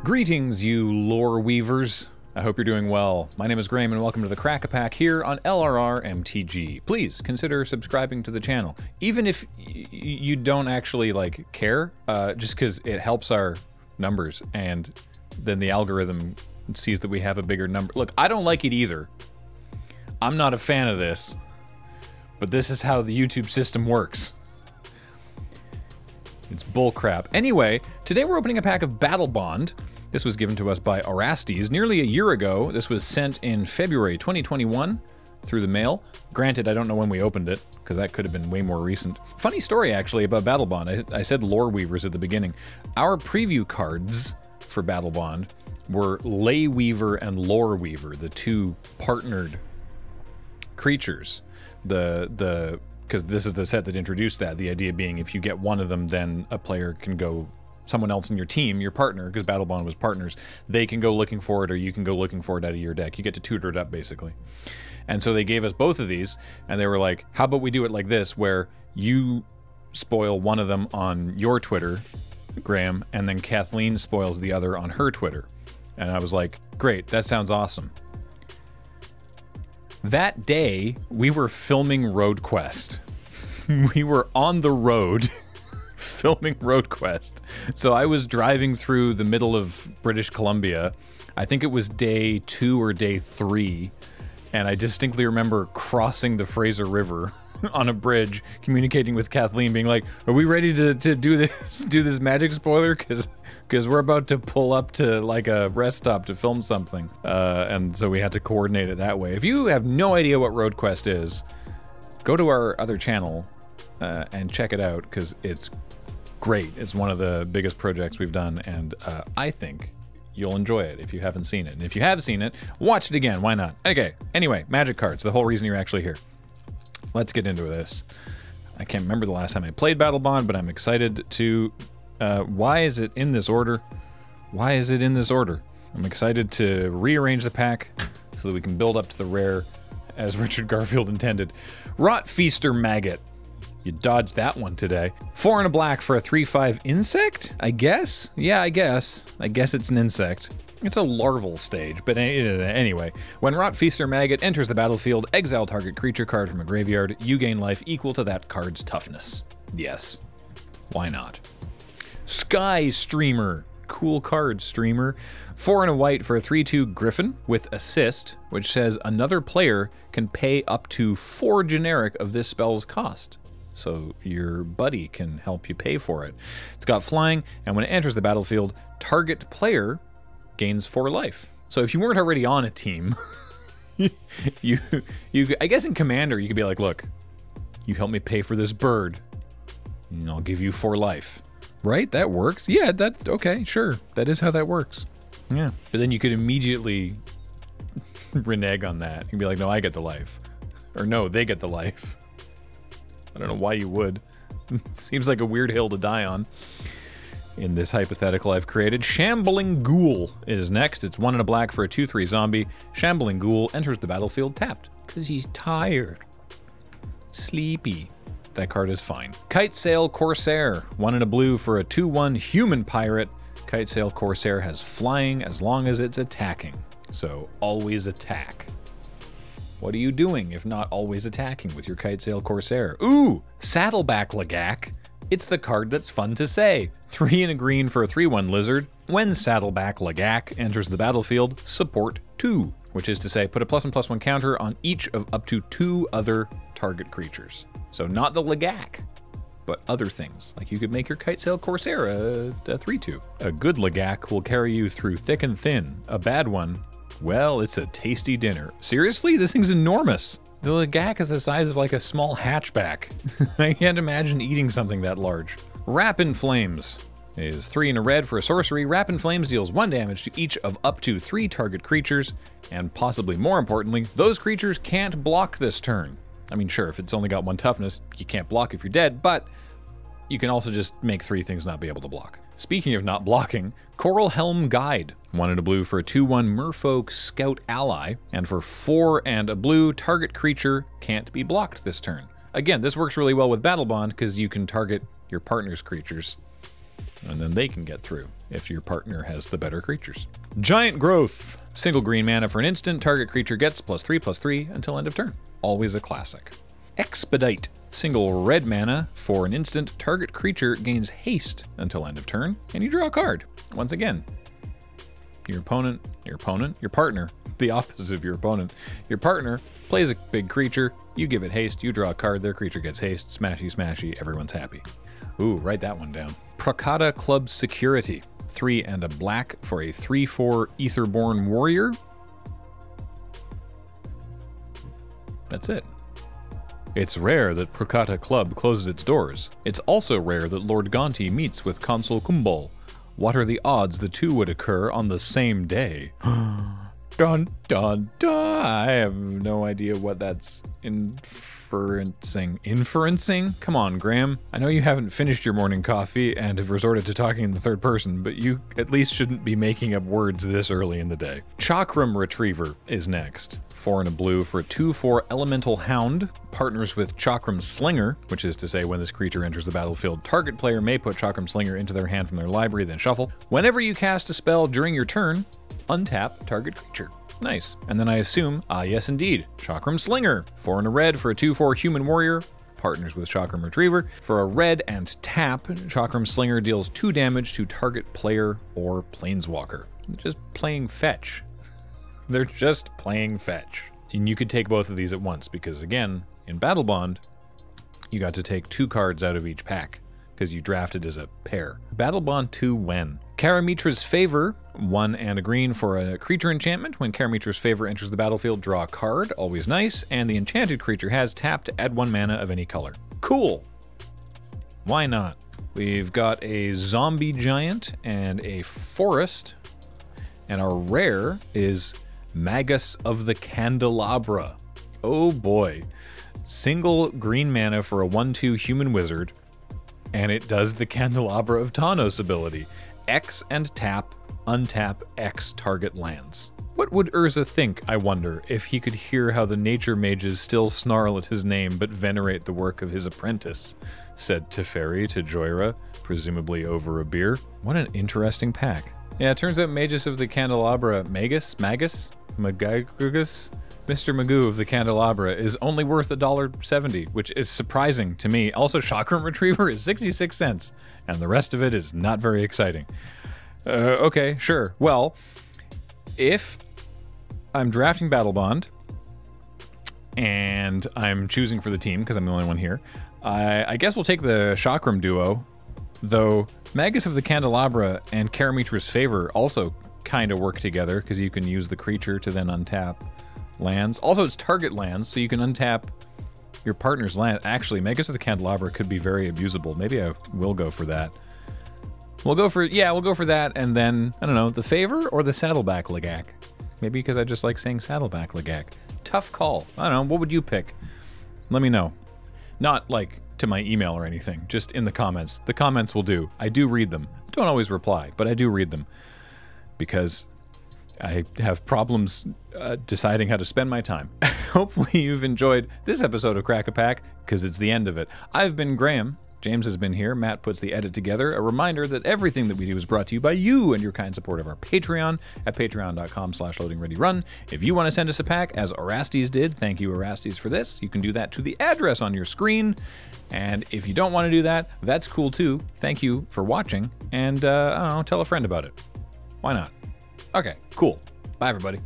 Greetings, you lore weavers. I hope you're doing well. My name is Graham and welcome to the Crack-A-Pack here on LRRMTG. Please consider subscribing to the channel, even if you don't actually care, just because it helps our numbers and then the algorithm sees that we have a bigger number. Look, I don't like it either. I'm not a fan of this, but this is how the YouTube system works. It's bullcrap. Anyway, today we're opening a pack of Battlebond. This was given to us by Orastes nearly a year ago. This was sent in February 2021 through the mail. Granted, I don't know when we opened it, because that could have been way more recent. Funny story, actually, about Battlebond. I said lore weavers at the beginning. Our preview cards for Battlebond were Ley Weaver and Lore Weaver, the two partnered creatures. Because this is the set that introduced that. The idea being if you get one of them, then a player can go, someone else in your team, your partner, because Battlebond was partners, they can go looking for it, or you can go looking for it out of your deck. You get to tutor it up, basically. And so they gave us both of these, and they were like, how about we do it like this, where you spoil one of them on your Twitter, Graham, and then Kathleen spoils the other on her Twitter. And I was like, great, that sounds awesome. That day, we were filming Road Quest. We were on the road filming Road Quest. So I was driving through the middle of British Columbia. I think it was day 2 or day 3. And I distinctly remember crossing the Fraser River on a bridge, communicating with Kathleen, being like, are we ready to do this magic spoiler? Because we're about to pull up to like a rest stop to film something. And so we had to coordinate it that way. If you have no idea what Road Quest is, go to our other channel and check it out, because it's great. It's one of the biggest projects we've done, and I think you'll enjoy it if you haven't seen it. And if you have seen it, watch it again. Why not? Okay, anyway, magic cards, the whole reason you're actually here. Let's get into this. I can't remember the last time I played Battlebond, but I'm excited to... why is it in this order? Why is it in this order? I'm excited to rearrange the pack so that we can build up to the rare as Richard Garfield intended. Rot Feaster Maggot. You dodged that one today. 4 and a black for a 3/5 insect, I guess? Yeah, I guess. I guess it's an insect. It's a larval stage, but anyway. When Rot Feaster Maggot enters the battlefield, exile target creature card from a graveyard. You gain life equal to that card's toughness. Yes. Why not? Sky Streamer. Cool card, Streamer. 4 and a white for a 3/2 Griffin with assist, which says another player can pay up to 4 generic of this spell's cost. So your buddy can help you pay for it. It's got flying, and when it enters the battlefield, target player gains 4 life. So if you weren't already on a team, you I guess in Commander you could be like, look, you help me pay for this bird, and I'll give you 4 life. Right? That works. Yeah, okay, sure. That is how that works. Yeah. But then you could immediately renege on that. You'd be like, no, I get the life. Or no, they get the life. I don't know why you would. Seems like a weird hill to die on. In this hypothetical I've created, Shambling Ghoul is next. It's 1 and a black for a 2/3 zombie. Shambling Ghoul enters the battlefield tapped, because he's tired. Sleepy. That card is fine. Kitesail Corsair, 1 and a blue for a 2/1 human pirate. Kitesail Corsair has flying as long as it's attacking. So always attack. What are you doing if not always attacking with your Kitesail Corsair? Ooh, Saddleback Lagak. It's the card that's fun to say. 3 and a green for a 3/1 lizard. When Saddleback Lagak enters the battlefield, support 2, which is to say put a +1/+1 counter on each of up to 2 other target creatures. So not the Lagak, but other things. Like you could make your Kitesail Corsair a 3/2. A good Lagak will carry you through thick and thin. A bad one, well, it's a tasty dinner. Seriously? This thing's enormous. The Lagak is the size of like a small hatchback. I can't imagine eating something that large. Wrap in Flames is 3 and a red for a sorcery. Wrap in Flames deals 1 damage to each of up to 3 target creatures, and possibly more importantly, those creatures can't block this turn. I mean, sure, if it's only got 1 toughness, you can't block if you're dead, but you can also just make 3 things not be able to block. Speaking of not blocking, Coral Helm Guide. 1 and a blue for a 2/1 Merfolk Scout Ally, and for 4 and a blue, target creature can't be blocked this turn. Again, this works really well with Battlebond, because you can target your partner's creatures And then they can get through if your partner has the better creatures. Giant Growth. Single green mana for an instant. Target creature gets +3/+3 until end of turn. Always a classic. Expedite. Single red mana for an instant. Target creature gains haste until end of turn. And you draw a card. Once again. Your partner, the opposite of your opponent. Your partner plays a big creature, you give it haste, you draw a card, their creature gets haste, smashy smashy, everyone's happy. Ooh, write that one down. Prakata Club Security. 3 and a black for a 3/4 Etherborn Warrior. That's it. It's rare that Prakata Club closes its doors. It's also rare that Lord Gonti meets with Consul Kumbol. What are the odds the two would occur on the same day? Dun dun dun. I have no idea what that's inferencing. Inferencing? Come on, Graham. I know you haven't finished your morning coffee and have resorted to talking in the third person, but you at least shouldn't be making up words this early in the day. Chakram Retriever is next. 4 and a blue for a 2/4 Elemental Hound. Partners with Chakram Slinger, which is to say when this creature enters the battlefield, target player may put Chakram Slinger into their hand from their library, then shuffle. Whenever you cast a spell during your turn, untap target creature. Nice. And then I assume, yes indeed, Chakram Slinger. 4 and a red for a 2/4 Human Warrior. Partners with Chakram Retriever. For a red and tap, Chakram Slinger deals 2 damage to target player or planeswalker. Just playing fetch. They're just playing fetch. And you could take both of these at once because, again, in Battlebond, you got to take 2 cards out of each pack because you drafted as a pair. Battlebond 2 when? Karamitra's Favor, 1 and a green for a creature enchantment. When Karamitra's Favor enters the battlefield, draw a card, always nice, and the enchanted creature has tap to add 1 mana of any color. Cool! Why not? We've got a Zombie Giant and a Forest, and our rare is Magus of the Candelabra. Oh boy. Single green mana for a 1/2 Human Wizard, and it does the Candelabra of Tawnos ability. X and tap, untap X target lands. What would Urza think, I wonder, if he could hear how the nature mages still snarl at his name but venerate the work of his apprentice? Said Teferi to Joyra, presumably over a beer. What an interesting pack. Yeah, it turns out Magus of the Candelabra, Magus? Magagugus? Mr. Magoo of the Candelabra is only worth $1.70, which is surprising to me. Also, Chakram Retriever is 66 cents, and the rest of it is not very exciting. Okay, sure. Well, if I'm drafting Battlebond, and I'm choosing for the team, because I'm the only one here, I guess we'll take the Chakram duo, though Magus of the Candelabra and Karamitra's Favor also kind of work together, because you can use the creature to then untap lands. Also, it's target lands, so you can untap your partner's land. Actually, Magus of the Candelabra could be very abusable. Maybe I will go for that. We'll go for that, and then, I don't know, the Favor or the Saddleback Lagak? Maybe because I just like saying Saddleback Lagak. Tough call. I don't know, what would you pick? Let me know. Not, like, to my email or anything, just in the comments. The comments will do. I do read them. I don't always reply, but I do read them. Because I have problems deciding how to spend my time. Hopefully you've enjoyed this episode of Crack a Pack, because it's the end of it. I've been Graham. James has been here. Matt puts the edit together. A reminder that everything that we do is brought to you by you and your kind support of our Patreon at patreon.com/loadingreadyrun. If you want to send us a pack, as Orastes did, thank you Orastes for this, you can do that to the address on your screen. And if you don't want to do that, that's cool too. Thank you for watching, and I don't know, tell a friend about it. Why not? Okay, cool. Bye, everybody.